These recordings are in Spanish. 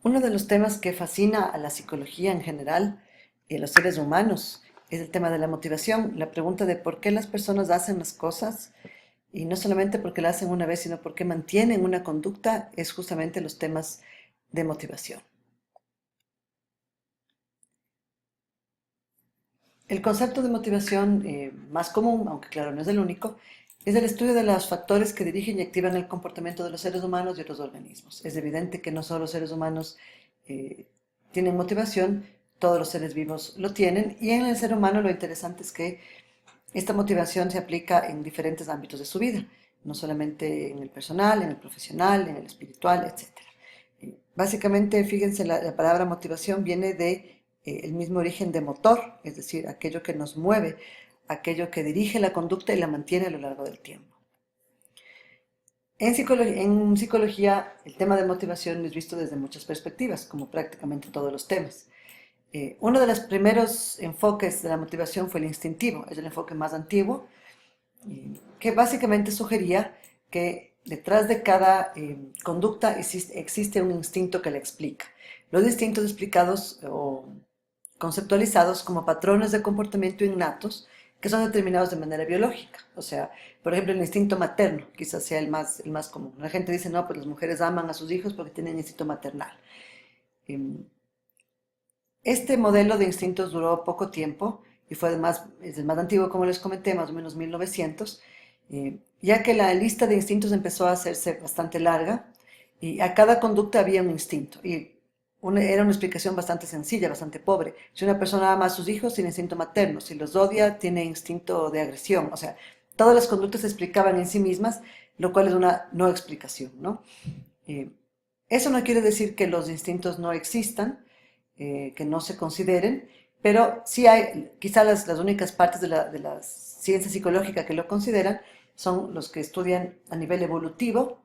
Uno de los temas que fascina a la psicología en general y a los seres humanos es el tema de la motivación, la pregunta de por qué las personas hacen las cosas y no solamente porque la hacen una vez, sino porque mantienen una conducta, es justamente los temas de motivación. El concepto de motivación más común, aunque claro no es el único, es el estudio de los factores que dirigen y activan el comportamiento de los seres humanos y otros organismos. Es evidente que no solo los seres humanos eh, tienen motivación, todos los seres vivos lo tienen, y en el ser humano lo interesante es que esta motivación se aplica en diferentes ámbitos de su vida, no solamente en el personal, en el profesional, en el espiritual, etc. Básicamente, fíjense, la palabra motivación viene de el mismo origen de motor, es decir, aquello que nos mueve, aquello que dirige la conducta y la mantiene a lo largo del tiempo. En psicología, el tema de motivación es visto desde muchas perspectivas, como prácticamente todos los temas. Uno de los primeros enfoques de la motivación fue el instintivo, es el enfoque más antiguo, que básicamente sugería que detrás de cada conducta existe un instinto que la explica. Los instintos explicados o conceptualizados como patrones de comportamiento innatos que son determinados de manera biológica. O sea, por ejemplo, el instinto materno quizás sea el más común. La gente dice, no, pues las mujeres aman a sus hijos porque tienen instinto maternal. Em, Este modelo de instintos duró poco tiempo y fue además, es el más antiguo, como les comenté, más o menos 1900, ya que la lista de instintos empezó a hacerse bastante larga y a cada conducta había un instinto. Y era una explicación bastante sencilla, bastante pobre. Si una persona ama a sus hijos, tiene instinto materno. Si los odia, tiene instinto de agresión. O sea, todas las conductas se explicaban en sí mismas, lo cual es una no explicación, ¿no? Eh, Eso no quiere decir que los instintos no existan, que no se consideren, pero sí hay, quizá las únicas partes de la ciencia psicológica que lo consideran son los que estudian a nivel evolutivo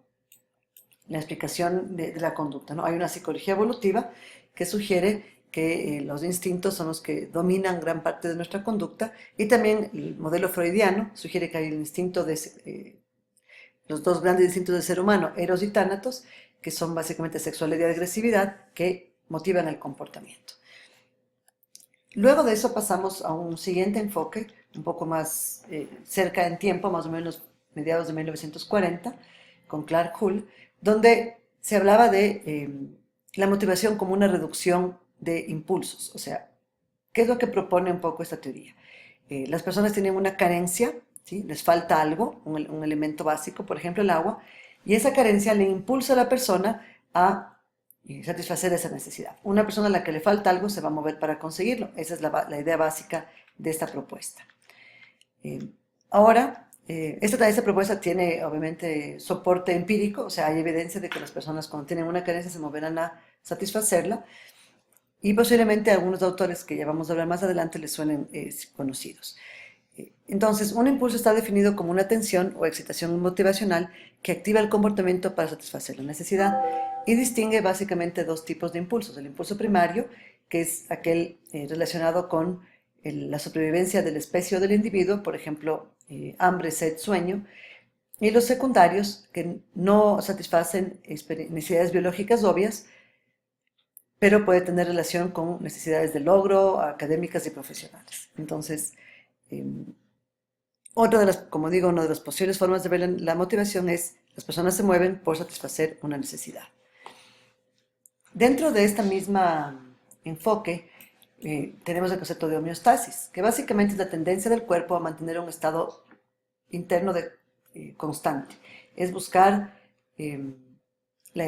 la explicación de la conducta, ¿no? Hay una psicología evolutiva que sugiere que los instintos son los que dominan gran parte de nuestra conducta, y también el modelo freudiano sugiere que hay el instinto de los dos grandes instintos del ser humano, eros y tánatos, que son básicamente sexualidad y agresividad, que motivan el comportamiento. Luego de eso pasamos a un siguiente enfoque, un poco más cerca en tiempo, más o menos mediados de 1940, con Clark Hull, donde se hablaba de la motivación como una reducción de impulsos. O sea, ¿qué es lo que propone un poco esta teoría? Las personas tienen una carencia, ¿sí? Les falta algo, un elemento básico, por ejemplo el agua, y esa carencia le impulsa a la persona a satisfacer esa necesidad. Una persona a la que le falta algo se va a mover para conseguirlo. Esa es la idea básica de esta propuesta. Eh, Ahora, esta propuesta tiene obviamente soporte empírico, o sea, hay evidencia de que las personas cuando tienen una carencia se moverán a satisfacerla, y posiblemente a algunos autores que ya vamos a hablar más adelante les suenen conocidos. Entonces, un impulso está definido como una tensión o excitación motivacional que activa el comportamiento para satisfacer la necesidad, y distingue básicamente dos tipos de impulsos. El impulso primario, que es aquel relacionado con la supervivencia de la especie o del individuo, por ejemplo, hambre, sed, sueño, y los secundarios, que no satisfacen necesidades biológicas obvias, pero puede tener relación con necesidades de logro, académicas y profesionales. Entonces, eh, otra de las, como digo, una de las posibles formas de ver la motivación es las personas se mueven por satisfacer una necesidad. Dentro de esta misma enfoque, tenemos el concepto de homeostasis, que básicamente es la tendencia del cuerpo a mantener un estado interno constante. Es buscar, eh, la,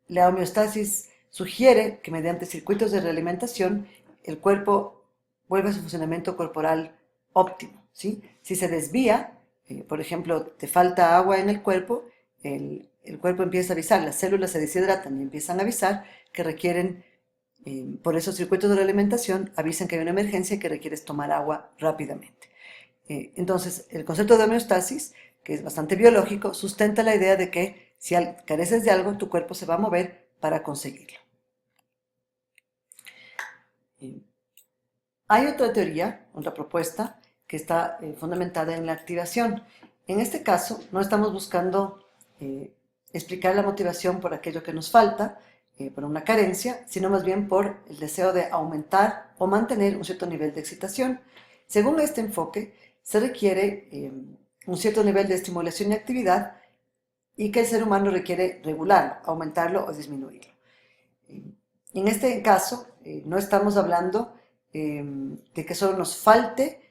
la homeostasis sugiere que mediante circuitos de realimentación el cuerpo vuelve a su funcionamiento corporal óptimo, ¿sí? Si se desvía, por ejemplo, te falta agua en el cuerpo, el cuerpo empieza a avisar, las células se deshidratan y empiezan a avisar que requieren, por esos circuitos de la alimentación, avisan que hay una emergencia y que requieres tomar agua rápidamente. Entonces, el concepto de homeostasis, que es bastante biológico, sustenta la idea de que si careces de algo, tu cuerpo se va a mover para conseguirlo. Hay otra teoría, otra propuesta, que está fundamentada en la activación. En este caso, no estamos buscando explicar la motivación por aquello que nos falta, por una carencia, sino más bien por el deseo de aumentar o mantener un cierto nivel de excitación. Según este enfoque, se requiere un cierto nivel de estimulación y actividad y que el ser humano requiere regularlo, aumentarlo o disminuirlo. En este caso, no estamos hablando de que solo nos falte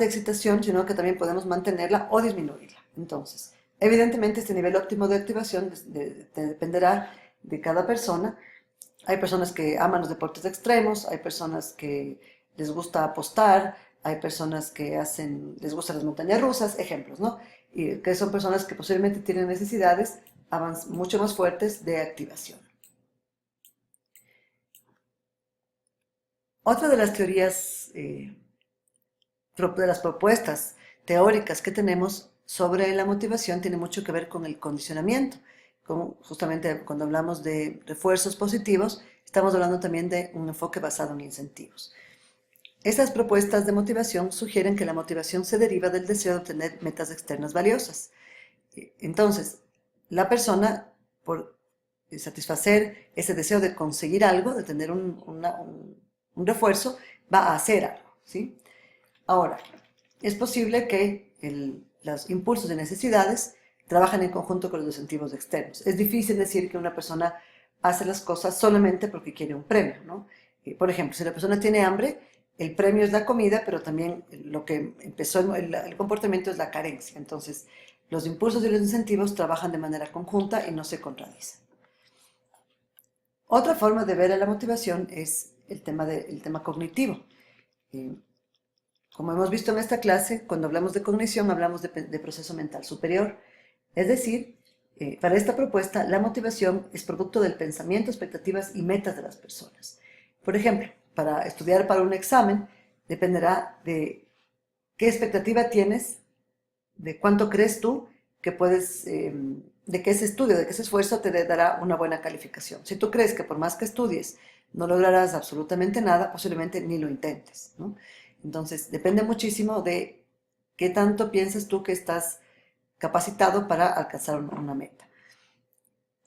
excitación, sino que también podemos mantenerla o disminuirla. Entonces, evidentemente este nivel óptimo de activación dependerá de cada persona. Hay personas que aman los deportes extremos, hay personas que les gusta apostar, hay personas que les gustan las montañas rusas, ejemplos, ¿no? Y que son personas que posiblemente tienen necesidades mucho más fuertes de activación. Otra de las teorías, de las propuestas teóricas que tenemos sobre la motivación tiene mucho que ver con el condicionamiento. Justamente cuando hablamos de refuerzos positivos, estamos hablando también de un enfoque basado en incentivos. Estas propuestas de motivación sugieren que la motivación se deriva del deseo de obtener metas externas valiosas. Entonces, la persona, por satisfacer ese deseo de conseguir algo, de tener un refuerzo, va a hacer algo, ¿sí? Ahora, es posible que los impulsos y necesidades trabajen en conjunto con los incentivos externos. Es difícil decir que una persona hace las cosas solamente porque quiere un premio, ¿no? Por ejemplo, si la persona tiene hambre, el premio es la comida, pero también lo que empezó el comportamiento es la carencia. Entonces, los impulsos y los incentivos trabajan de manera conjunta y no se contradicen. Otra forma de ver a la motivación es el tema cognitivo. Como hemos visto en esta clase, cuando hablamos de cognición hablamos de proceso mental superior. Es decir, para esta propuesta, la motivación es producto del pensamiento, expectativas y metas de las personas. Por ejemplo, para estudiar para un examen, dependerá de qué expectativa tienes, de cuánto crees tú que puedes, de que ese estudio, de que ese esfuerzo te dará una buena calificación. Si tú crees que por más que estudies no lograrás absolutamente nada, posiblemente ni lo intentes, ¿no? Entonces, depende muchísimo de qué tanto piensas tú que estás capacitado para alcanzar una meta.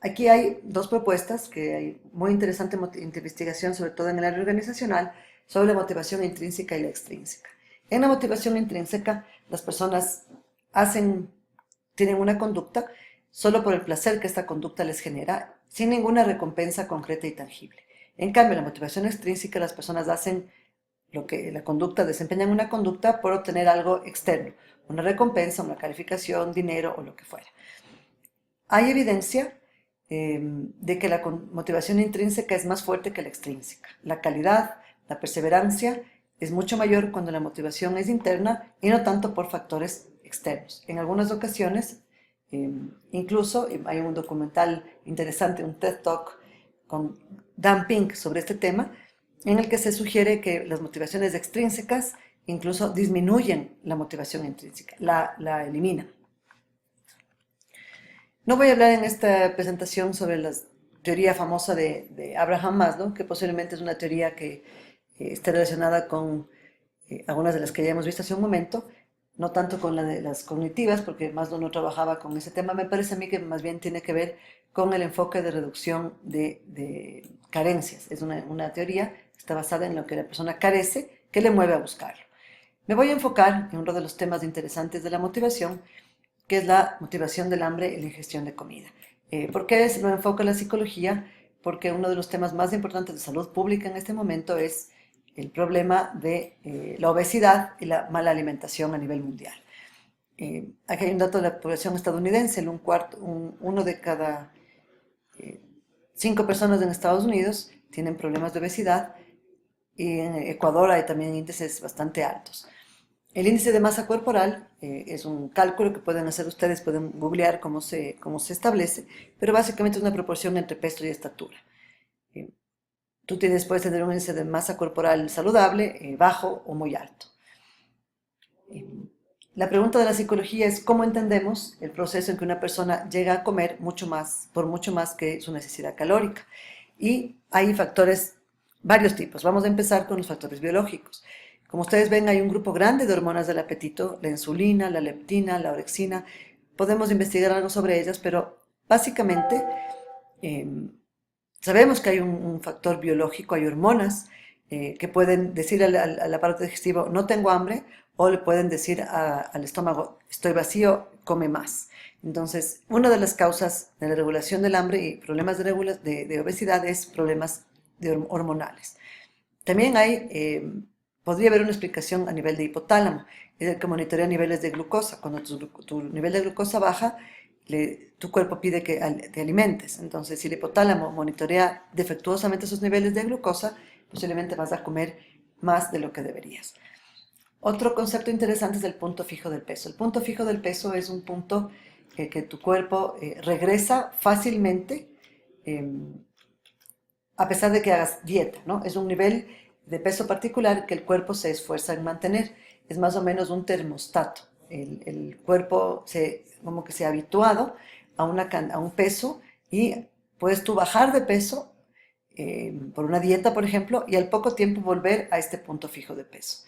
Aquí hay dos propuestas que hay muy interesante investigación, sobre todo en el área organizacional, sobre la motivación intrínseca y la extrínseca. En la motivación intrínseca, las personas tienen una conducta solo por el placer que esta conducta les genera, sin ninguna recompensa concreta y tangible. En cambio, la motivación extrínseca, las personas hacen desempeñan una conducta por obtener algo externo, una recompensa, una calificación, dinero o lo que fuera. Hay evidencia de que la motivación intrínseca es más fuerte que la extrínseca. La calidad, la perseverancia es mucho mayor cuando la motivación es interna y no tanto por factores externos. En algunas ocasiones, incluso hay un documental interesante, un TED Talk con Dan Pink sobre este tema, en el que se sugiere que las motivaciones extrínsecas incluso disminuyen la motivación intrínseca, la eliminan. No voy a hablar en esta presentación sobre la teoría famosa de Abraham Maslow, que posiblemente es una teoría que está relacionada con algunas de las que ya hemos visto hace un momento, no tanto con la de las cognitivas, porque Maslow no trabajaba con ese tema. Me parece a mí que más bien tiene que ver con el enfoque de reducción de carencias. Es una teoría que está basada en lo que la persona carece, que le mueve a buscarlo. Me voy a enfocar en uno de los temas interesantes de la motivación, que es la motivación del hambre y la ingestión de comida. ¿Por qué lo enfoca la psicología? Porque uno de los temas más importantes de salud pública en este momento es el problema de la obesidad y la mala alimentación a nivel mundial. Aquí hay un dato de la población estadounidense, uno de cada 5 personas en Estados Unidos tienen problemas de obesidad, y en Ecuador hay también índices bastante altos. El índice de masa corporal es un cálculo que pueden hacer ustedes, pueden googlear cómo se establece, pero básicamente es una proporción entre peso y estatura. Puedes tener un índice de masa corporal saludable, bajo o muy alto. La pregunta de la psicología es cómo entendemos el proceso en que una persona llega a comer por mucho más que su necesidad calórica. Y hay factores, varios tipos. Vamos a empezar con los factores biológicos. Como ustedes ven, hay un grupo grande de hormonas del apetito, la insulina, la leptina, la orexina. Podemos investigar algo sobre ellas, pero básicamente Sabemos que hay un factor biológico, hay hormonas que pueden decir al aparato digestivo no tengo hambre, o le pueden decir al estómago estoy vacío, come más. Entonces, una de las causas de la regulación del hambre y problemas de obesidad es problemas hormonales. También podría haber una explicación a nivel de hipotálamo, es el que monitorea niveles de glucosa. Cuando tu nivel de glucosa baja, tu cuerpo pide que te alimentes. Entonces, si el hipotálamo monitorea defectuosamente esos niveles de glucosa, posiblemente vas a comer más de lo que deberías. Otro concepto interesante es el punto fijo del peso. El punto fijo del peso es un punto que tu cuerpo regresa fácilmente a pesar de que hagas dieta, ¿no? Es un nivel de peso particular que el cuerpo se esfuerza en mantener. Es más o menos un termostato. El cuerpo como que se ha habituado a un peso y puedes tú bajar de peso por una dieta, por ejemplo, y al poco tiempo volver a este punto fijo de peso.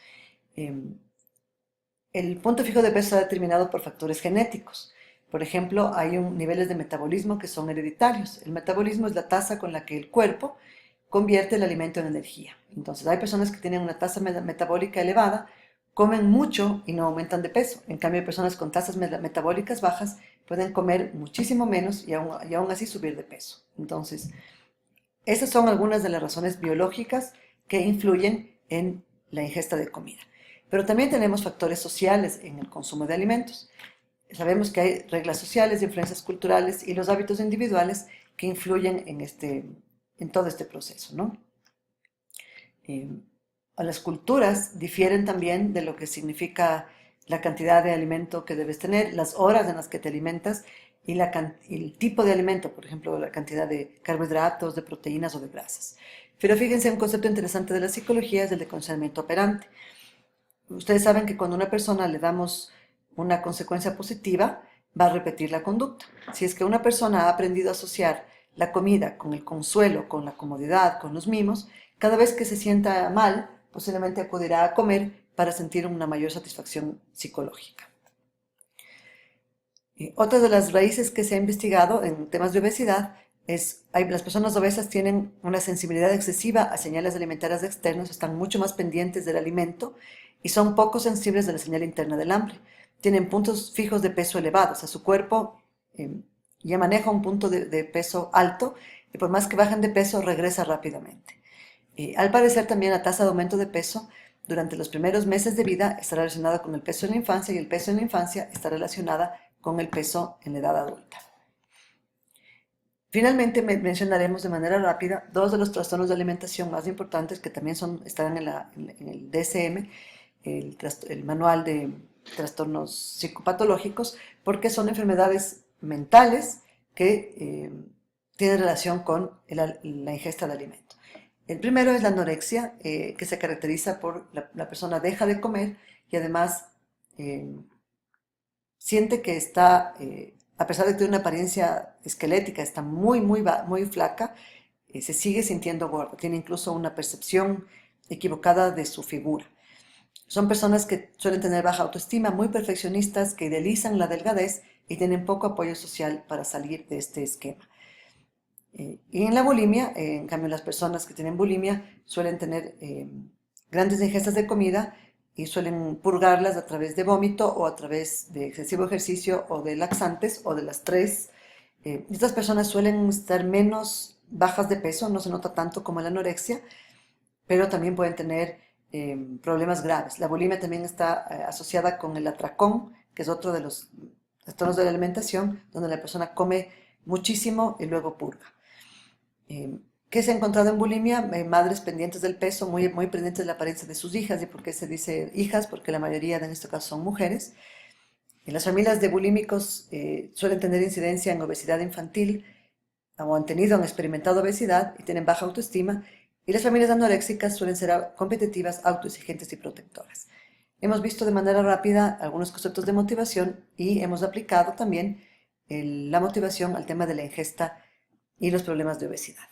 El punto fijo de peso está determinado por factores genéticos. Por ejemplo, hay niveles de metabolismo que son hereditarios. El metabolismo es la tasa con la que el cuerpo convierte el alimento en energía. Entonces, hay personas que tienen una tasa metabólica elevada, comen mucho y no aumentan de peso. En cambio, hay personas con tasas metabólicas bajas pueden comer muchísimo menos y aún así subir de peso. Entonces, esas son algunas de las razones biológicas que influyen en la ingesta de comida. Pero también tenemos factores sociales en el consumo de alimentos. Sabemos que hay reglas sociales, influencias culturales y los hábitos individuales que influyen en todo este proceso, ¿no? Las culturas difieren también de lo que significa la cantidad de alimento que debes tener, las horas en las que te alimentas y el tipo de alimento, por ejemplo, la cantidad de carbohidratos, de proteínas o de grasas. Pero fíjense, un concepto interesante de la psicología es el de condicionamiento operante. Ustedes saben que cuando a una persona le damos una consecuencia positiva, va a repetir la conducta. Si es que una persona ha aprendido a asociar la comida con el consuelo, con la comodidad, con los mimos, cada vez que se sienta mal, posiblemente acudirá a comer para sentir una mayor satisfacción psicológica. Otra de las raíces que se ha investigado en temas de obesidad las personas obesas tienen una sensibilidad excesiva a señales alimentarias externas, están mucho más pendientes del alimento y son poco sensibles de la señal interna del hambre. Tienen puntos fijos de peso elevados, o sea, su cuerpo ya maneja un punto de peso alto y por más que bajen de peso regresa rápidamente. Al parecer también la tasa de aumento de peso durante los primeros meses de vida está relacionada con el peso en la infancia y el peso en la infancia está relacionada con el peso en la edad adulta. Finalmente mencionaremos de manera rápida dos de los trastornos de alimentación más importantes que también están en el DSM, el Manual de Trastornos Psicopatológicos, porque son enfermedades mentales que tienen relación con la ingesta de alimentos. El primero es la anorexia, que se caracteriza por la persona deja de comer y además siente que está, a pesar de tener una apariencia esquelética, está muy flaca, se sigue sintiendo gorda, tiene incluso una percepción equivocada de su figura. Son personas que suelen tener baja autoestima, muy perfeccionistas, que idealizan la delgadez y tienen poco apoyo social para salir de este esquema. Y en la bulimia, en cambio, las personas que tienen bulimia suelen tener grandes ingestas de comida y suelen purgarlas a través de vómito o a través de excesivo ejercicio o de laxantes o de las tres. Estas personas suelen estar menos bajas de peso, no se nota tanto como la anorexia, pero también pueden tener problemas graves. La bulimia también está asociada con el atracón, que es otro de los trastornos de la alimentación, donde la persona come muchísimo y luego purga. ¿Qué se ha encontrado en bulimia? Madres pendientes del peso, muy pendientes de la apariencia de sus hijas. ¿Y por qué se dice hijas? Porque la mayoría en este caso son mujeres. Las familias de bulímicos suelen tener incidencia en obesidad infantil o han experimentado obesidad y tienen baja autoestima. Y las familias anoréxicas suelen ser competitivas, autoexigentes y protectoras. Hemos visto de manera rápida algunos conceptos de motivación y hemos aplicado también la motivación al tema de la ingesta y los problemas de obesidad.